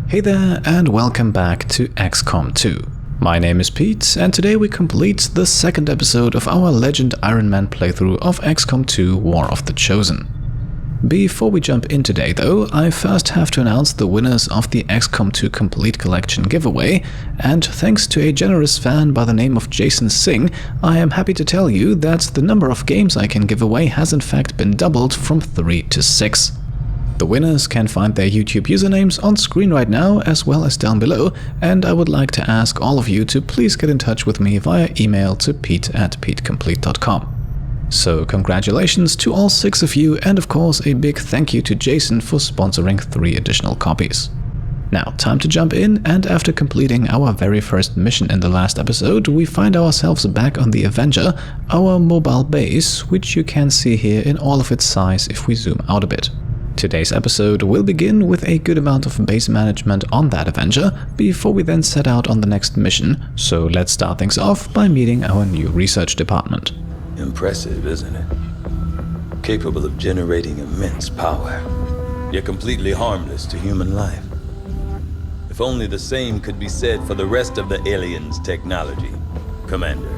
Hey there and welcome back to XCOM 2. My name is Pete and today we complete the second episode of our Legend Ironman playthrough of XCOM 2 War of the Chosen. Before we jump in today though, I first have to announce the winners of the XCOM 2 Complete Collection giveaway, and thanks to a generous fan by the name of Jason Singh, I am happy to tell you that the number of games I can give away has in fact been doubled from 3 to 6. The winners can find their YouTube usernames on screen right now as well as down below, and I would like to ask all of you to please get in touch with me via email to pete@petecomplete.com. So congratulations to all 6 of you, and of course a big thank you to Jason for sponsoring 3 additional copies. Now, time to jump in, and after completing our very first mission in the last episode, we find ourselves back on the Avenger, our mobile base, which you can see here in all of its size if we zoom out a bit. Today's episode will begin with a good amount of base management on that Avenger before we then set out on the next mission, so let's start things off by meeting our new research department. Impressive, isn't it? Capable of generating immense power, yet completely harmless to human life. If only the same could be said for the rest of the aliens' technology. Commander.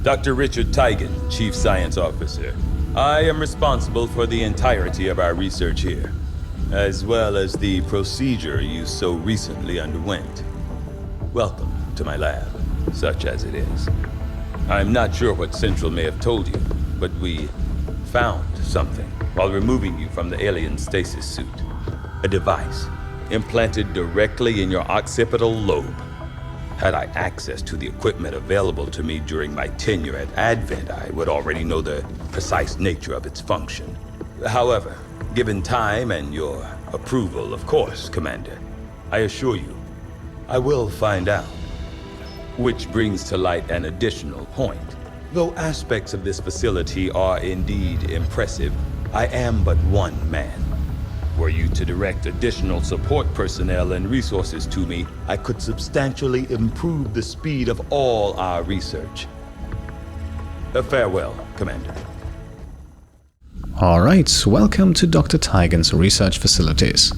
Dr. Richard Tygan, Chief Science Officer. I am responsible for the entirety of our research here, as well as the procedure you so recently underwent. Welcome to my lab, such as it is. I'm not sure what Central may have told you, but we found something while removing you from the alien stasis suit. A device implanted directly in your occipital lobe. Had I access to the equipment available to me during my tenure at Advent, I would already know the precise nature of its function. However, given time and your approval, of course, Commander, I assure you, I will find out. Which brings to light an additional point. Though aspects of this facility are indeed impressive, I am but one man. Were you to direct additional support personnel and resources to me, I could substantially improve the speed of all our research. Farewell, Commander. Alright, welcome to Dr. Tygan's research facilities.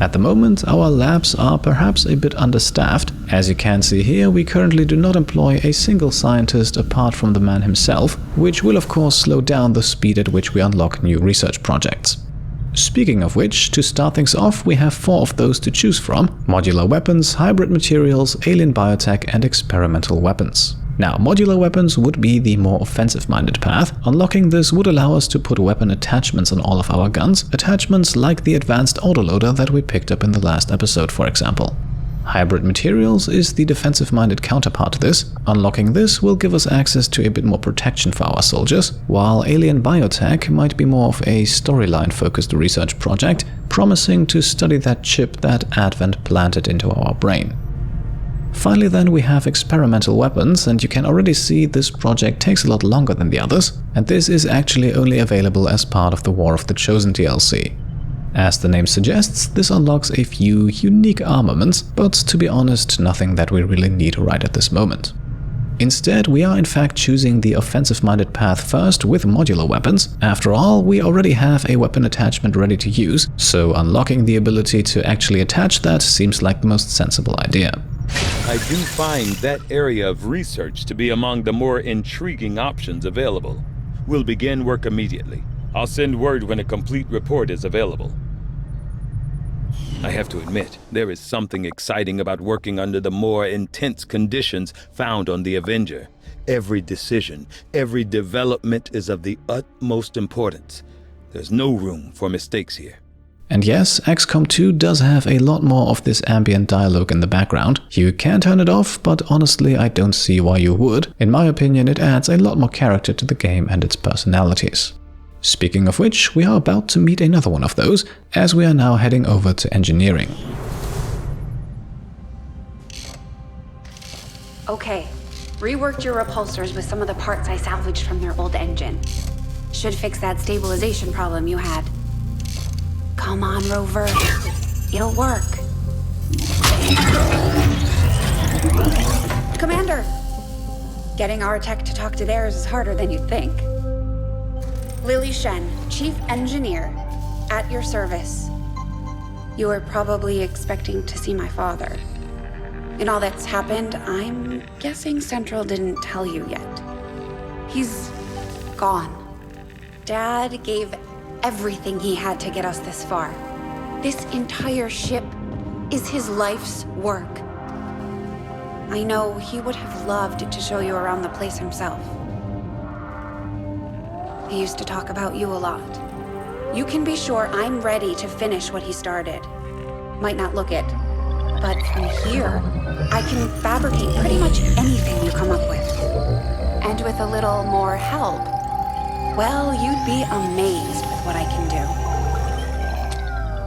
At the moment, our labs are perhaps a bit understaffed. As you can see here, we currently do not employ a single scientist apart from the man himself, which will of course slow down the speed at which we unlock new research projects. Speaking of which, to start things off, we have 4 of those to choose from: modular weapons, hybrid materials, alien biotech, and experimental weapons. Now, modular weapons would be the more offensive-minded path. Unlocking this would allow us to put weapon attachments on all of our guns, attachments like the advanced autoloader that we picked up in the last episode, for example. Hybrid materials is the defensive-minded counterpart to this. Unlocking this will give us access to a bit more protection for our soldiers, while alien biotech might be more of a storyline-focused research project, promising to study that chip that Advent planted into our brain. Finally then, we have experimental weapons, and you can already see this project takes a lot longer than the others, and this is actually only available as part of the War of the Chosen DLC. As the name suggests, this unlocks a few unique armaments, but to be honest, nothing that we really need right at this moment. Instead, we are in fact choosing the offensive-minded path first with modular weapons. After all, we already have a weapon attachment ready to use, so unlocking the ability to actually attach that seems like the most sensible idea. I do find that area of research to be among the more intriguing options available. We'll begin work immediately. I'll send word when a complete report is available. I have to admit, there is something exciting about working under the more intense conditions found on the Avenger. Every decision, every development is of the utmost importance. There's no room for mistakes here. And yes, XCOM 2 does have a lot more of this ambient dialogue in the background. You can turn it off, but honestly I don't see why you would. In my opinion, it adds a lot more character to the game and its personalities. Speaking of which, we are about to meet another one of those, as we are now heading over to engineering. Okay, reworked your repulsors with some of the parts I salvaged from their old engine. Should fix that stabilization problem you had. Come on, Rover. It'll work. Commander! Getting our tech to talk to theirs is harder than you'd think. Lily Shen, Chief Engineer, at your service. You were probably expecting to see my father. In all that's happened, I'm guessing Central didn't tell you yet. He's gone. Dad gave everything he had to get us this far. This entire ship is his life's work. I know he would have loved to show you around the place himself. He used to talk about you a lot. You can be sure I'm ready to finish what he started. Might not look it, but from here, I can fabricate pretty much anything you come up with. And with a little more help, well, you'd be amazed with what I can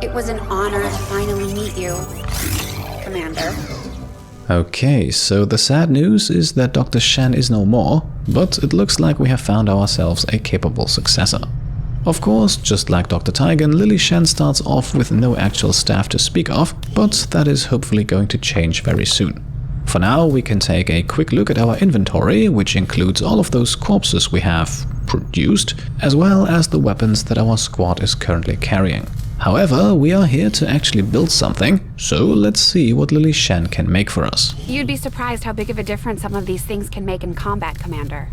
do. It was an honor to finally meet you, Commander. Okay, so the sad news is that Dr. Shen is no more, but it looks like we have found ourselves a capable successor. Of course, just like Dr. Tygan, Lily Shen starts off with no actual staff to speak of, but that is hopefully going to change very soon. For now, we can take a quick look at our inventory, which includes all of those corpses we have produced, as well as the weapons that our squad is currently carrying. However, we are here to actually build something, so let's see what Lily Shen can make for us. You'd be surprised how big of a difference some of these things can make in combat, Commander.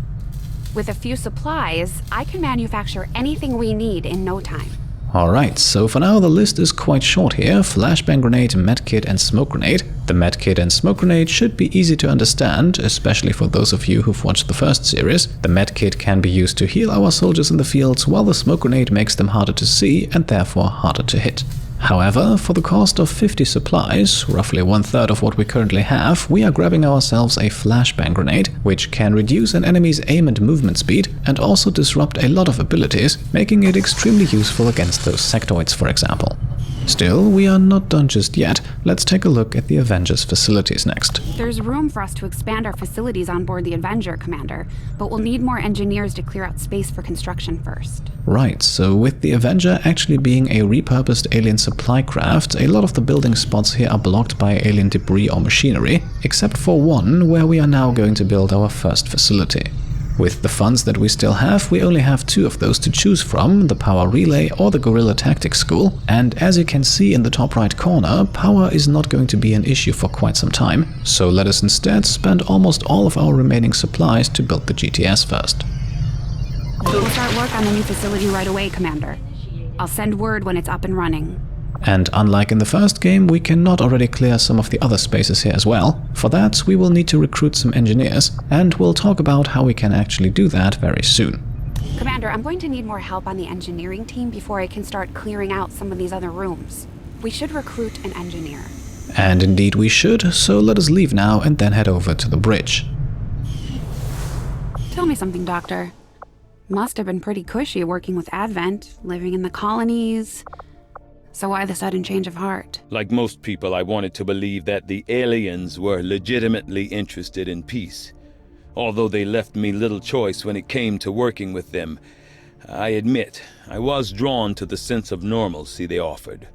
With a few supplies, I can manufacture anything we need in no time. Alright, so for now the list is quite short here: flashbang grenade, medkit and smoke grenade. The medkit and smoke grenade should be easy to understand, especially for those of you who've watched the first series. The medkit can be used to heal our soldiers in the fields, while the smoke grenade makes them harder to see and therefore harder to hit. However, for the cost of 50 supplies, roughly 1/3 of what we currently have, we are grabbing ourselves a flashbang grenade, which can reduce an enemy's aim and movement speed and also disrupt a lot of abilities, making it extremely useful against those sectoids, for example. Still, we are not done just yet. Let's take a look at the Avenger's facilities next. There's room for us to expand our facilities on board the Avenger, Commander, but we'll need more engineers to clear out space for construction first. Right, so with the Avenger actually being a repurposed alien supply craft, a lot of the building spots here are blocked by alien debris or machinery, except for one where we are now going to build our first facility. With the funds that we still have, we only have 2 of those to choose from, the Power Relay or the Guerrilla Tactics School, and as you can see in the top right corner, power is not going to be an issue for quite some time, so let us instead spend almost all of our remaining supplies to build the GTS first. We'll start work on the new facility right away, Commander. I'll send word when it's up and running. And unlike in the first game, we cannot already clear some of the other spaces here as well. For that, we will need to recruit some engineers, and we'll talk about how we can actually do that very soon. Commander, I'm going to need more help on the engineering team before I can start clearing out some of these other rooms. We should recruit an engineer. And indeed we should, so let us leave now and then head over to the bridge. Tell me something, Doctor. Must have been pretty cushy working with Advent, living in the colonies. So why the sudden change of heart? Like most people, I wanted to believe that the aliens were legitimately interested in peace. Although they left me little choice when it came to working with them, I admit I was drawn to the sense of normalcy they offered.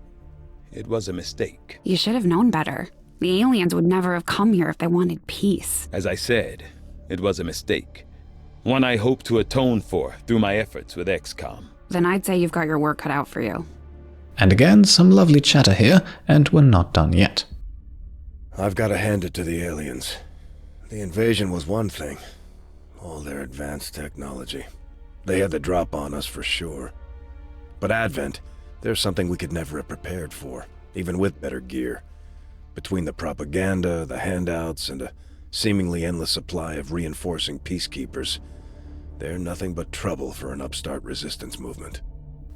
It was a mistake. You should have known better. The aliens would never have come here if they wanted peace. As I said, it was a mistake. One I hope to atone for through my efforts with XCOM. Then I'd say you've got your work cut out for you. And again, some lovely chatter here, and we're not done yet. I've got to hand it to the aliens. The invasion was one thing. All their advanced technology. They had the drop on us for sure. But Advent, there's something we could never have prepared for, even with better gear. Between the propaganda, the handouts, and a seemingly endless supply of reinforcing peacekeepers, they're nothing but trouble for an upstart resistance movement.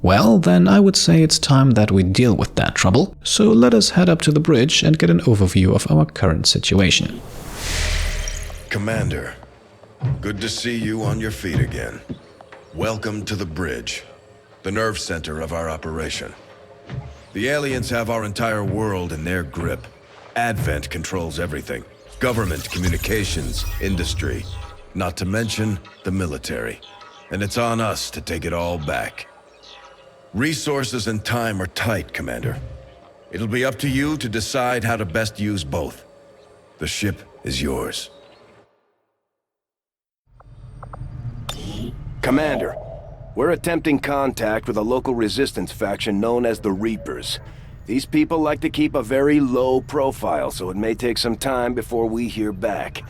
Well, then I would say it's time that we deal with that trouble, so let us head up to the bridge and get an overview of our current situation. Commander, good to see you on your feet again. Welcome to the bridge, the nerve center of our operation. The aliens have our entire world in their grip. Advent controls everything. Government, communications, industry, not to mention the military. And it's on us to take it all back. Resources and time are tight, Commander. It'll be up to you to decide how to best use both. The ship is yours. Commander, we're attempting contact with a local resistance faction known as the Reapers. These people like to keep a very low profile, so it may take some time before we hear back.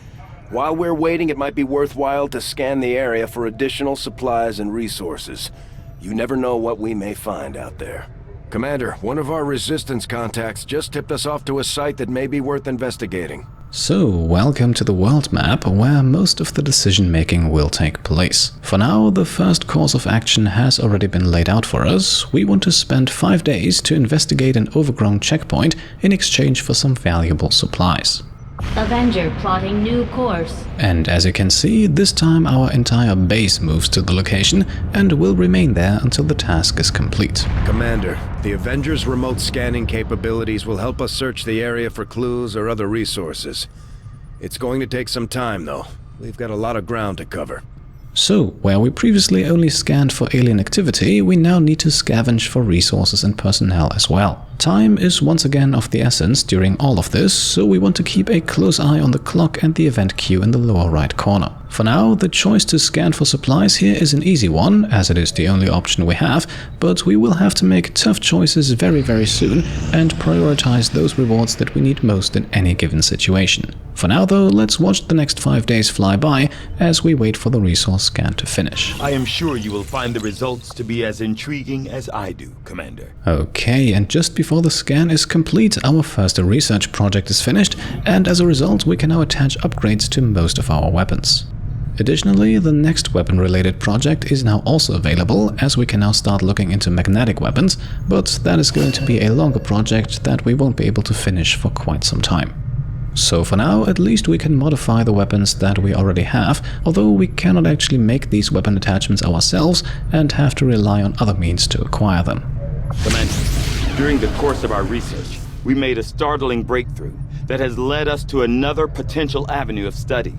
While we're waiting, it might be worthwhile to scan the area for additional supplies and resources. You never know what we may find out there. Commander, one of our resistance contacts just tipped us off to a site that may be worth investigating. So, welcome to the world map, where most of the decision-making will take place. For now, the first course of action has already been laid out for us. We want to spend 5 days to investigate an overgrown checkpoint in exchange for some valuable supplies. Avenger plotting new course. And as you can see, this time our entire base moves to the location and will remain there until the task is complete. Commander, the Avenger's remote scanning capabilities will help us search the area for clues or other resources. It's going to take some time, though. We've got a lot of ground to cover. So, where we previously only scanned for alien activity, we now need to scavenge for resources and personnel as well. Time is once again of the essence during all of this, so we want to keep a close eye on the clock and the event queue in the lower right corner. For now, the choice to scan for supplies here is an easy one, as it is the only option we have, but we will have to make tough choices very soon and prioritize those rewards that we need most in any given situation. For now though, let's watch the next 5 days fly by as we wait for the resource scan to finish. I am sure you will find the results to be as intriguing as I do, Commander. Okay, and just before the scan is complete, our first research project is finished, and as a result we can now attach upgrades to most of our weapons. Additionally, the next weapon-related project is now also available, as we can now start looking into magnetic weapons, but that is going to be a longer project that we won't be able to finish for quite some time. So for now, at least we can modify the weapons that we already have, although we cannot actually make these weapon attachments ourselves and have to rely on other means to acquire them. Commander, during the course of our research, we made a startling breakthrough that has led us to another potential avenue of study.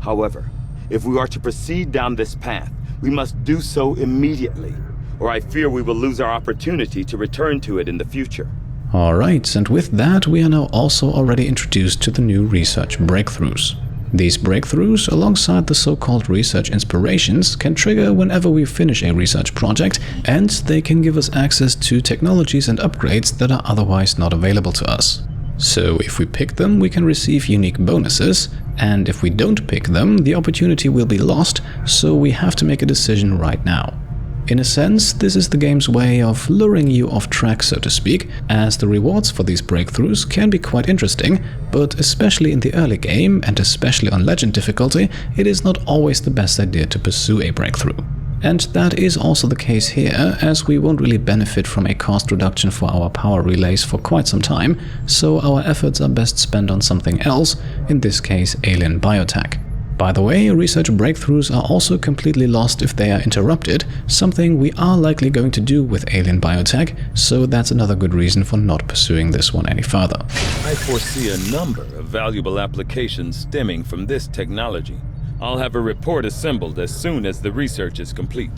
However, if we are to proceed down this path, we must do so immediately, or I fear we will lose our opportunity to return to it in the future. Alright, and with that we are now also already introduced to the new research breakthroughs. These breakthroughs, alongside the so-called research inspirations, can trigger whenever we finish a research project, and they can give us access to technologies and upgrades that are otherwise not available to us. So if we pick them, we can receive unique bonuses, and if we don't pick them, the opportunity will be lost, so we have to make a decision right now. In a sense, this is the game's way of luring you off track, so to speak, as the rewards for these breakthroughs can be quite interesting, but especially in the early game, and especially on Legend difficulty, it is not always the best idea to pursue a breakthrough. And that is also the case here, as we won't really benefit from a cost reduction for our power relays for quite some time, so our efforts are best spent on something else, in this case alien biotech. By the way, research breakthroughs are also completely lost if they are interrupted, something we are likely going to do with alien biotech, so that's another good reason for not pursuing this one any further. I foresee a number of valuable applications stemming from this technology. I'll have a report assembled as soon as the research is complete.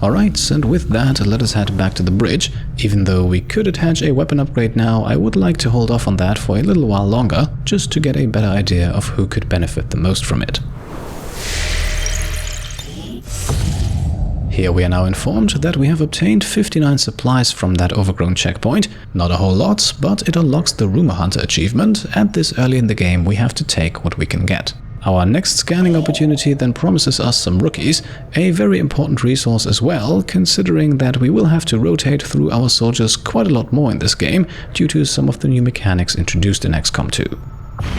Alright, and with that, let us head back to the bridge. Even though we could attach a weapon upgrade now, I would like to hold off on that for a little while longer, just to get a better idea of who could benefit the most from it. Here we are now informed that we have obtained 59 supplies from that overgrown checkpoint. Not a whole lot, but it unlocks the Rumor Hunter achievement, and this early in the game we have to take what we can get. Our next scanning opportunity then promises us some rookies, a very important resource as well, considering that we will have to rotate through our soldiers quite a lot more in this game due to some of the new mechanics introduced in XCOM 2.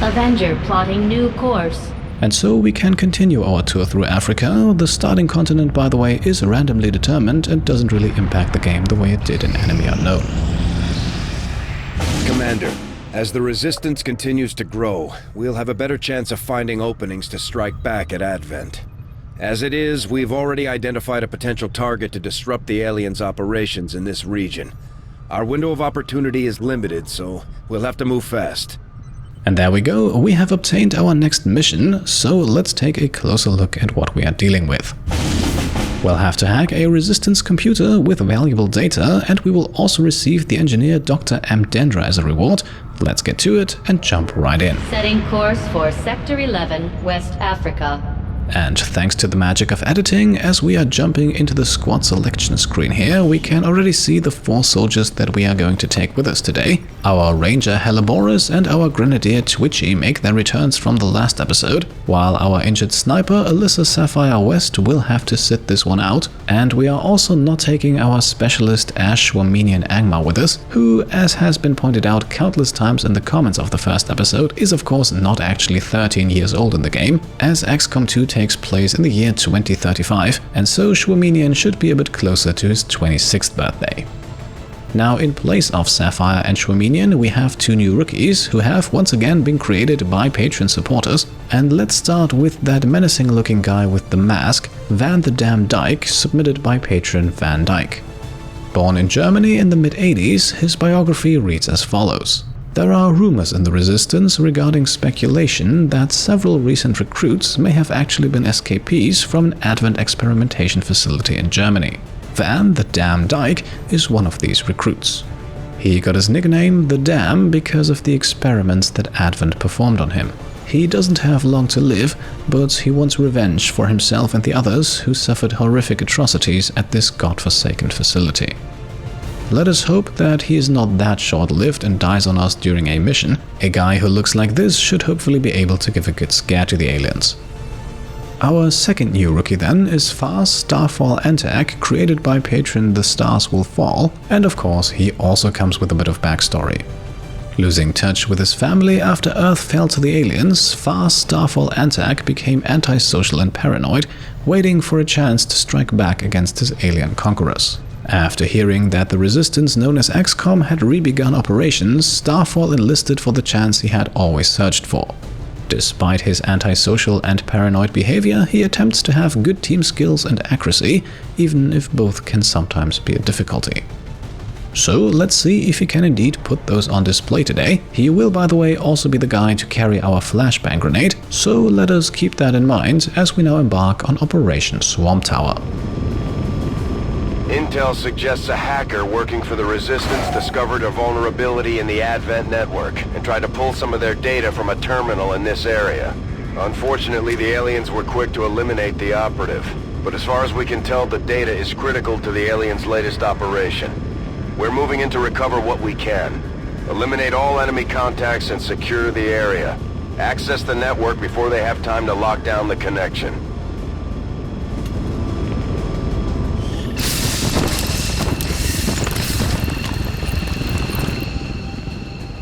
Avenger plotting new course. And so we can continue our tour through Africa. The starting continent, by the way, is randomly determined and doesn't really impact the game the way it did in Enemy Unknown. Commander, as the resistance continues to grow, we'll have a better chance of finding openings to strike back at Advent. As it is, we've already identified a potential target to disrupt the aliens' operations in this region. Our window of opportunity is limited, so we'll have to move fast. And there we go, we have obtained our next mission, so let's take a closer look at what we are dealing with. We'll have to hack a resistance computer with valuable data, and we will also receive the engineer Dr. M. Dendra as a reward. Let's get to it and jump right in. Setting course for Sector 11, West Africa. And thanks to the magic of editing, as we are jumping into the squad selection screen here, we can already see the 4 soldiers that we are going to take with us today. Our Ranger Helleborus and our Grenadier Twitchy make their returns from the last episode, while our injured sniper Alyssa Sapphire West will have to sit this one out. And we are also not taking our specialist Ash Waminian Angmar with us, who, as has been pointed out countless times in the comments of the first episode, is of course not actually 13 years old in the game, as XCOM 2 takes place in the year 2035, and so Schwaminian should be a bit closer to his 26th birthday. Now, in place of Sapphire and Schwaminian, we have 2 new rookies who have once again been created by Patreon supporters, and let's start with that menacing looking guy with the mask, Van the Damn Dyke, submitted by patron Van Dyke. Born in Germany in the mid-80s, his biography reads as follows. There are rumors in the Resistance regarding speculation that several recent recruits may have actually been escapees from an Advent experimentation facility in Germany. Van the Damn Dyke is one of these recruits. He got his nickname The Dam because of the experiments that Advent performed on him. He doesn't have long to live, but he wants revenge for himself and the others who suffered horrific atrocities at this godforsaken facility. Let us hope that he is not that short-lived and dies on us during a mission. A guy who looks like this should hopefully be able to give a good scare to the aliens. Our second new rookie then is Far's Starfall Antac, created by patron The Stars Will Fall, and of course he also comes with a bit of backstory. Losing touch with his family after Earth fell to the aliens, Far's Starfall Antac became antisocial and paranoid, waiting for a chance to strike back against his alien conquerors. After hearing that the resistance known as XCOM had re-begun operations, Starfall enlisted for the chance he had always searched for. Despite his antisocial and paranoid behavior, he attempts to have good team skills and accuracy, even if both can sometimes be a difficulty. So let's see if he can indeed put those on display today. He will, by the way, also be the guy to carry our flashbang grenade, so let us keep that in mind as we now embark on Operation Swamp Tower. Intel suggests a hacker working for the Resistance discovered a vulnerability in the Advent network and tried to pull some of their data from a terminal in this area. Unfortunately, the aliens were quick to eliminate the operative, but as far as we can tell, the data is critical to the aliens' latest operation. We're moving in to recover what we can. Eliminate all enemy contacts and secure the area. Access the network before they have time to lock down the connection.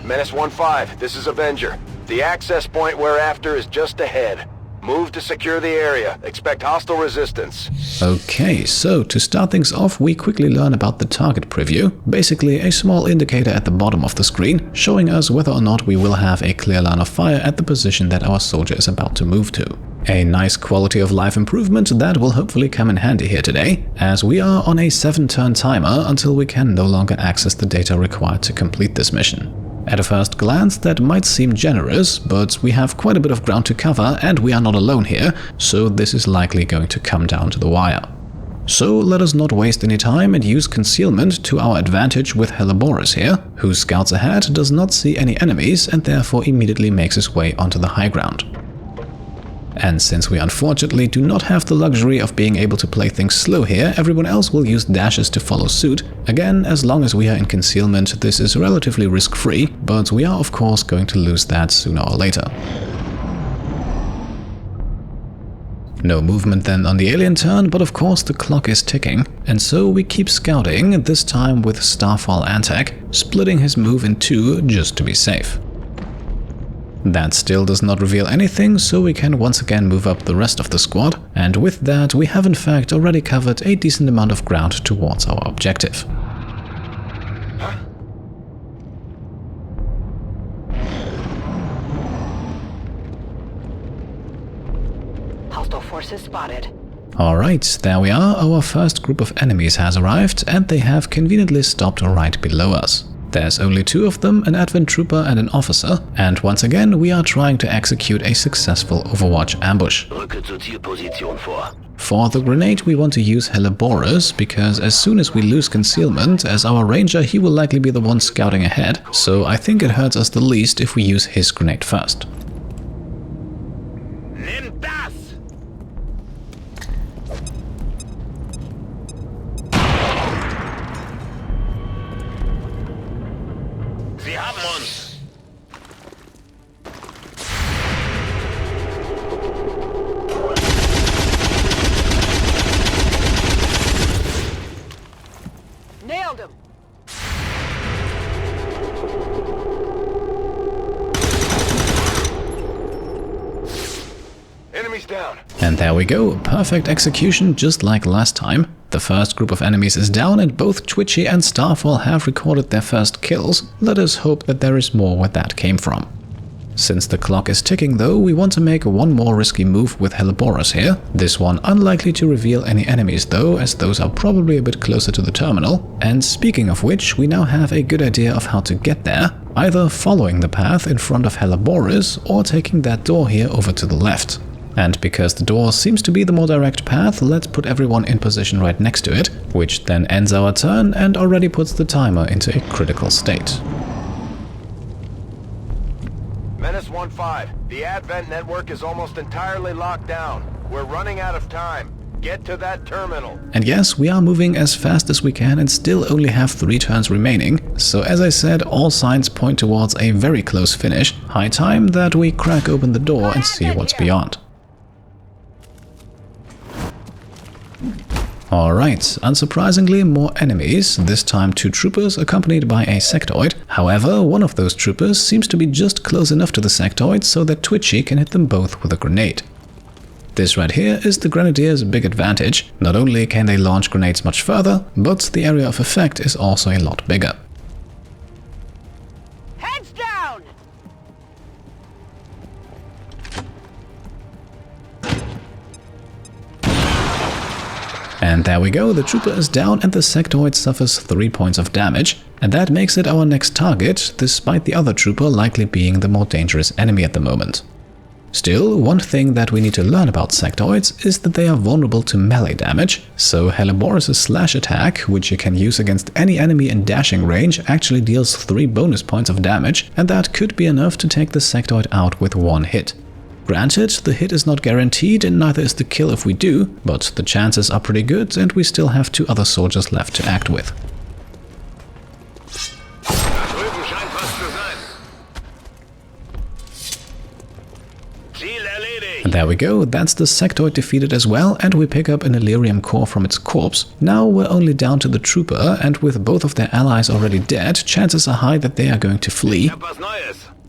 Menace 1-5, this is Avenger. The access point we're after is just ahead. Move to secure the area. Expect hostile resistance. Okay, so to start things off, we quickly learn about the target preview, basically a small indicator at the bottom of the screen, showing us whether or not we will have a clear line of fire at the position that our soldier is about to move to. A nice quality of life improvement that will hopefully come in handy here today, as we are on a 7-turn timer until we can no longer access the data required to complete this mission. At a first glance, that might seem generous, but we have quite a bit of ground to cover and we are not alone here, so this is likely going to come down to the wire. So let us not waste any time and use concealment to our advantage with Helleborus here, who scouts ahead, does not see any enemies and therefore immediately makes his way onto the high ground. And since we unfortunately do not have the luxury of being able to play things slow here, everyone else will use dashes to follow suit. Again, as long as we are in concealment, this is relatively risk-free, but we are of course going to lose that sooner or later. No movement then on the alien turn, but of course the clock is ticking, and so we keep scouting, this time with Starfall Antac, splitting his move in 2 just to be safe. That still does not reveal anything, so we can once again move up the rest of the squad, and with that we have in fact already covered a decent amount of ground towards our objective. Hostile forces spotted. Alright, there we are, our first group of enemies has arrived, and they have conveniently stopped right below us. There's only 2 of them, an Advent trooper and an officer, and once again we are trying to execute a successful Overwatch ambush. For the grenade we want to use Helleborus, because as soon as we lose concealment, as our ranger he will likely be the one scouting ahead, so I think it hurts us the least if we use his grenade first. Enemies down. And there we go, perfect execution just like last time. The first group of enemies is down and both Twitchy and Starfall have recorded their first kills. Let us hope that there is more where that came from. Since the clock is ticking though, we want to make one more risky move with Helleboros here. This one unlikely to reveal any enemies though, as those are probably a bit closer to the terminal. And speaking of which, we now have a good idea of how to get there, either following the path in front of Helleboros or taking that door here over to the left. And because the door seems to be the more direct path, let's put everyone in position right next to it, which then ends our turn and already puts the timer into a critical state. Menace 1-5, the Advent network is almost entirely locked down. We're running out of time. Get to that terminal. And yes, we are moving as fast as we can and still only have 3 turns remaining. So as I said, all signs point towards a very close finish. High time that we crack open the door and see what's beyond. Alright, unsurprisingly more enemies, this time 2 troopers accompanied by a sectoid. However, one of those troopers seems to be just close enough to the sectoid so that Twitchy can hit them both with a grenade. This right here is the Grenadier's big advantage. Not only can they launch grenades much further, but the area of effect is also a lot bigger. Heads down! And there we go, the trooper is down and the sectoid suffers 3 points of damage. And that makes it our next target, despite the other trooper likely being the more dangerous enemy at the moment. Still, one thing that we need to learn about sectoids is that they are vulnerable to melee damage, so Helleboros' slash attack, which you can use against any enemy in dashing range, actually deals 3 bonus points of damage, and that could be enough to take the sectoid out with 1 hit. Granted, the hit is not guaranteed and neither is the kill if we do, but the chances are pretty good and we still have 2 other soldiers left to act with. And there we go, that's the sectoid defeated as well, and we pick up an Elerium core from its corpse. Now we're only down to the trooper, and with both of their allies already dead, chances are high that they are going to flee.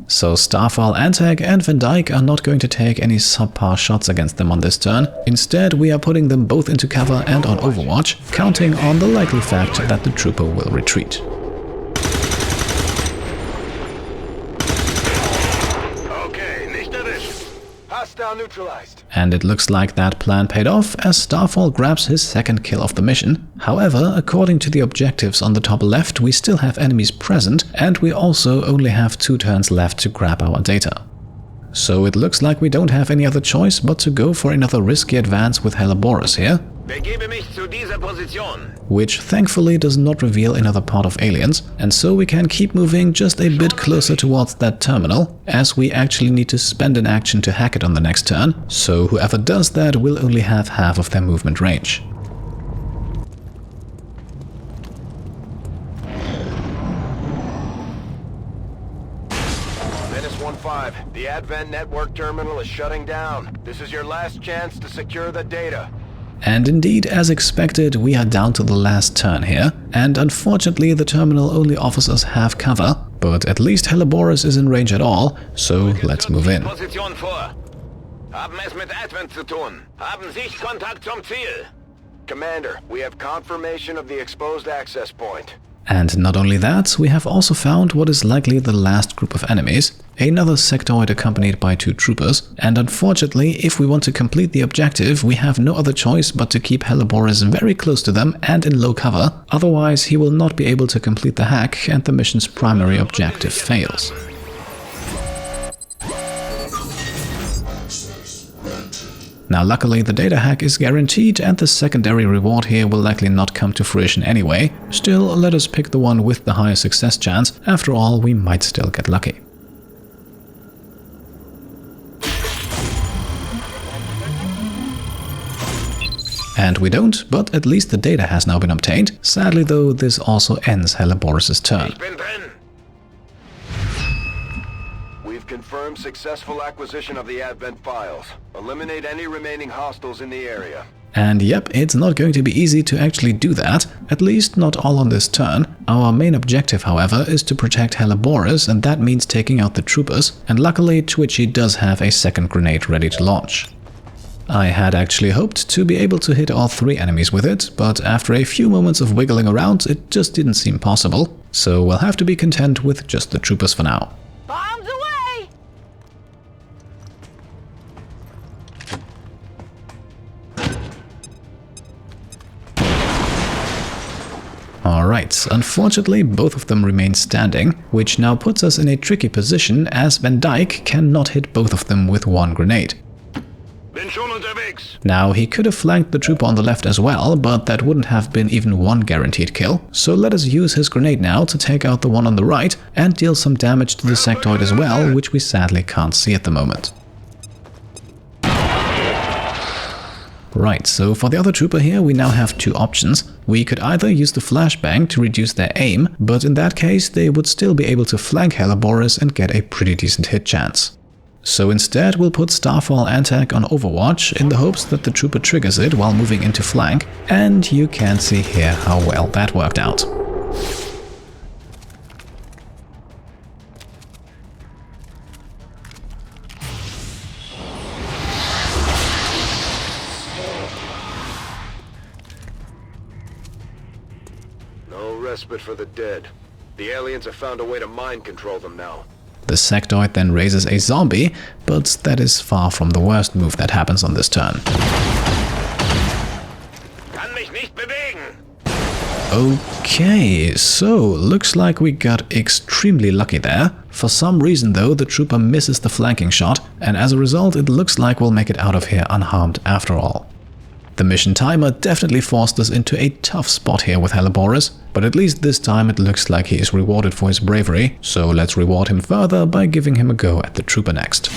So Starfall, Antag and Van Dyke are not going to take any subpar shots against them on this turn. Instead, we are putting them both into cover and on Overwatch, counting on the likely fact that the trooper will retreat. Neutralized. And it looks like that plan paid off as Starfall grabs his second kill of the mission. However, according to the objectives on the top left, we still have enemies present and we also only have 2 turns left to grab our data. So it looks like we don't have any other choice but to go for another risky advance with Helleboros here, which thankfully does not reveal another part of aliens, and so we can keep moving just a bit closer towards that terminal, as we actually need to spend an action to hack it on the next turn, so whoever does that will only have half of their movement range. Menace 1-5, the Advent network terminal is shutting down. This is your last chance to secure the data. And indeed, as expected, we are down to the last turn here, and unfortunately the terminal only offers us half cover, but at least Helleboros is in range at all, so let's move in. Commander, we have confirmation of the exposed access point. And not only that, we have also found what is likely the last group of enemies, another sectoid accompanied by 2 troopers, and unfortunately, if we want to complete the objective, we have no other choice but to keep Helleboros very close to them and in low cover, otherwise he will not be able to complete the hack and the mission's primary objective fails. Now luckily the data hack is guaranteed and the secondary reward here will likely not come to fruition anyway. Still, let us pick the one with the higher success chance, after all we might still get lucky. And we don't, but at least the data has now been obtained. Sadly though, this also ends Helleboros' turn. Confirm successful acquisition of the Advent files. Eliminate any remaining hostiles in the area. And yep, it's not going to be easy to actually do that, at least not all on this turn. Our main objective, however, is to protect Helleboros, and that means taking out the troopers, and luckily Twitchy does have a second grenade ready to launch. I had actually hoped to be able to hit all 3 enemies with it, but after a few moments of wiggling around, it just didn't seem possible, so we'll have to be content with just the troopers for now. Bombs away! Alright, unfortunately both of them remain standing, which now puts us in a tricky position as Van Dyke cannot hit both of them with one grenade. Bin schon unterwegs. Now he could have flanked the trooper on the left as well, but that wouldn't have been even one guaranteed kill, so let us use his grenade now to take out the one on the right and deal some damage to the sectoid as well, which we sadly can't see at the moment. Right, so for the other trooper here we now have 2 options. We could either use the flashbang to reduce their aim, but in that case they would still be able to flank Helleboris and get a pretty decent hit chance. So instead we'll put Starfall Antac on Overwatch in the hopes that the trooper triggers it while moving into flank, and you can see here how well that worked out. Respite for the dead. The aliens have found a way to mind control them now. The sectoid then raises a zombie, but that is far from the worst move that happens on this turn. Kann mich nicht bewegen. Okay, so looks like we got extremely lucky there. For some reason though, the trooper misses the flanking shot, and as a result it looks like we'll make it out of here unharmed after all. The mission timer definitely forced us into a tough spot here with Helleboris, but at least this time it looks like he is rewarded for his bravery, so let's reward him further by giving him a go at the trooper next.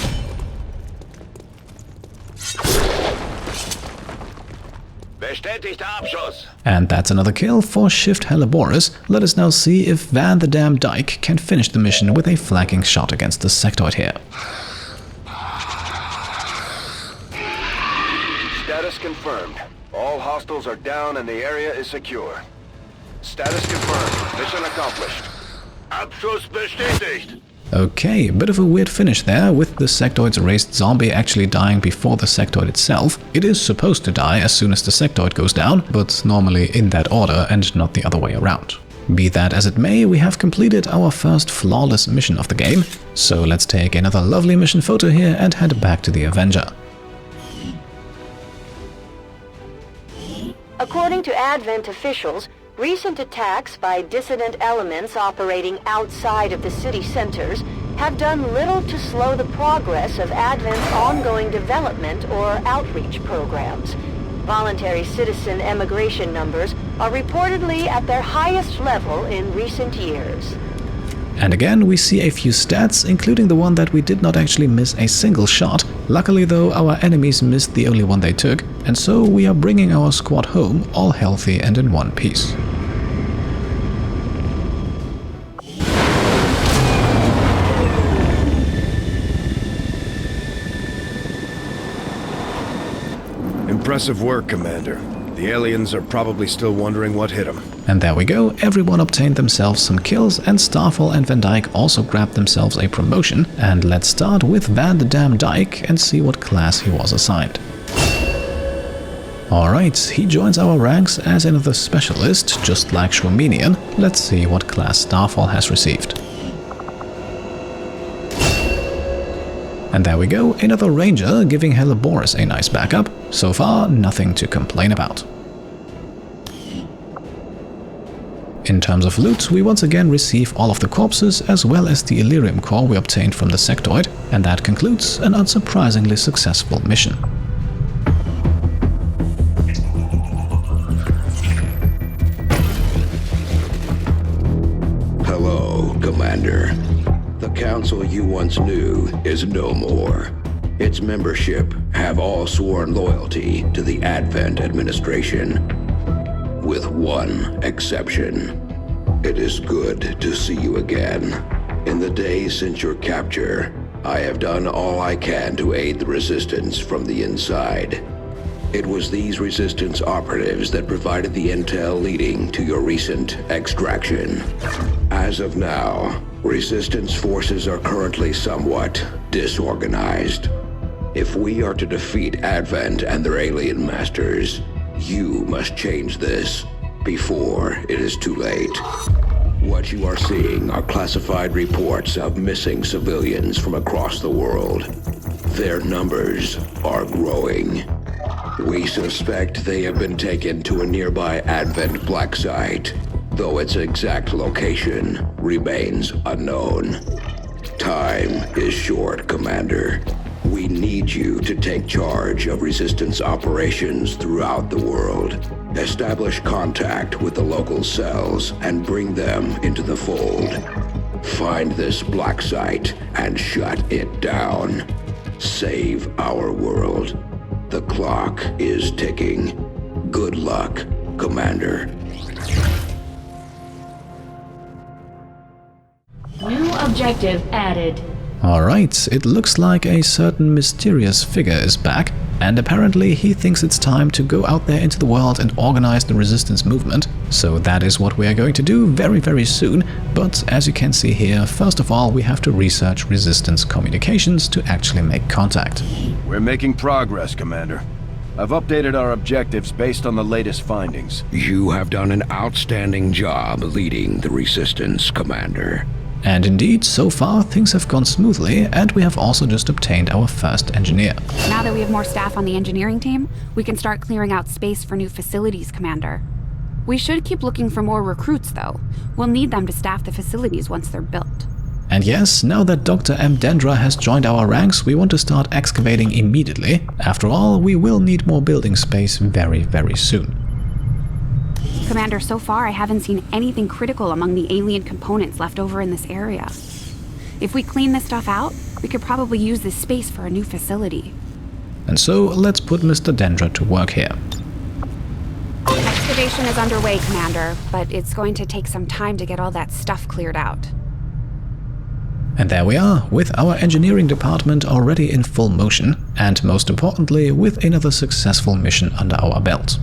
Bestätigter Abschuss. And that's another kill for Shift Helleboris. Let us now see if Van the Damn Dyke can finish the mission with a flanking shot against the sectoid here. Status confirmed. All hostiles are down and the area is secure. Status confirmed. Mission accomplished. Abschuss bestätigt. Okay, a bit of a weird finish there, with the sectoid's raised zombie actually dying before the sectoid itself. It is supposed to die as soon as the sectoid goes down, but normally in that order and not the other way around. Be that as it may, we have completed our first flawless mission of the game, so let's take another lovely mission photo here and head back to the Avenger. According to Advent officials, recent attacks by dissident elements operating outside of the city centers have done little to slow the progress of Advent's ongoing development or outreach programs. Voluntary citizen emigration numbers are reportedly at their highest level in recent years. And again, we see a few stats, including the one that we did not actually miss a single shot. Luckily though, our enemies missed the only one they took, and so we are bringing our squad home all healthy and in one piece. Impressive work, Commander. The aliens are probably still wondering what hit them. And there we go, everyone obtained themselves some kills, and Starfall and Van Dyke also grabbed themselves a promotion. And let's start with Van the Damn Dyke and see what class he was assigned. Alright, he joins our ranks as another specialist, just like Schwaminian. Let's see what class Starfall has received. And there we go, another ranger giving Helleboris a nice backup. So far, nothing to complain about. In terms of loot, we once again receive all of the corpses as well as the Illyrium core we obtained from the sectoid, and that concludes an unsurprisingly successful mission. Hello, Commander. The council you once knew is no more. Its membership have all sworn loyalty to the Advent administration, with one exception. It is good to see you again. In the days since your capture, I have done all I can to aid the resistance from the inside. It was these resistance operatives that provided the intel leading to your recent extraction. As of now, resistance forces are currently somewhat disorganized. If we are to defeat Advent and their alien masters, you must change this before it is too late. What you are seeing are classified reports of missing civilians from across the world. Their numbers are growing. We suspect they have been taken to a nearby Advent black site, though its exact location remains unknown. Time is short, Commander. We need you to take charge of Resistance operations throughout the world. Establish contact with the local cells and bring them into the fold. Find this black site and shut it down. Save our world. The clock is ticking. Good luck, Commander. New objective added. Alright, it looks like a certain mysterious figure is back, and apparently he thinks it's time to go out there into the world and organize the resistance movement. So that is what we are going to do very, very soon. But as you can see here, first of all, we have to research resistance communications to actually make contact. We're making progress, Commander. I've updated our objectives based on the latest findings. You have done an outstanding job leading the Resistance, Commander. And indeed, so far things have gone smoothly, and we have also just obtained our first engineer. Now that we have more staff on the engineering team, we can start clearing out space for new facilities, Commander. We should keep looking for more recruits, though. We'll need them to staff the facilities once they're built. And yes, now that Dr. M. Dendra has joined our ranks, we want to start excavating immediately. After all, we will need more building space very, very soon. Commander, so far I haven't seen anything critical among the alien components left over in this area. If we clean this stuff out, we could probably use this space for a new facility. And so, let's put Mr. Dendra to work here. Excavation is underway, Commander, but it's going to take some time to get all that stuff cleared out. And there we are, with our engineering department already in full motion, and most importantly, with another successful mission under our belt.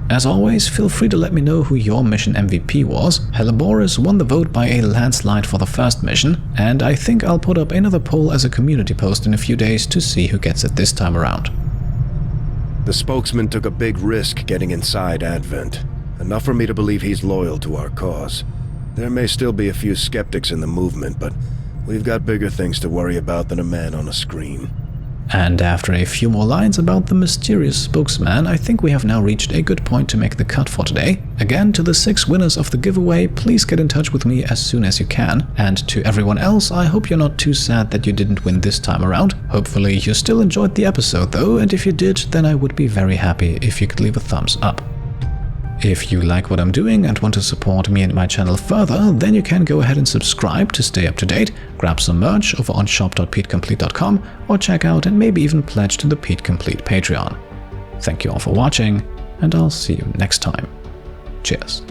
As always, feel free to let me know who your mission MVP was. Heliboris won the vote by a landslide for the first mission, and I think I'll put up another poll as a community post in a few days to see who gets it this time around. The spokesman took a big risk getting inside Advent. Enough for me to believe he's loyal to our cause. There may still be a few skeptics in the movement, but we've got bigger things to worry about than a man on a screen. And after a few more lines about the mysterious spokesman, I think we have now reached a good point to make the cut for today. Again, to the 6 winners of the giveaway, please get in touch with me as soon as you can. And to everyone else, I hope you're not too sad that you didn't win this time around. Hopefully you still enjoyed the episode though, and if you did, then I would be very happy if you could leave a thumbs up. If you like what I'm doing and want to support me and my channel further, then you can go ahead and subscribe to stay up to date, grab some merch over on shop.petecomplete.com, or check out and maybe even pledge to the Pete Complete Patreon. Thank you all for watching, and I'll see you next time. Cheers.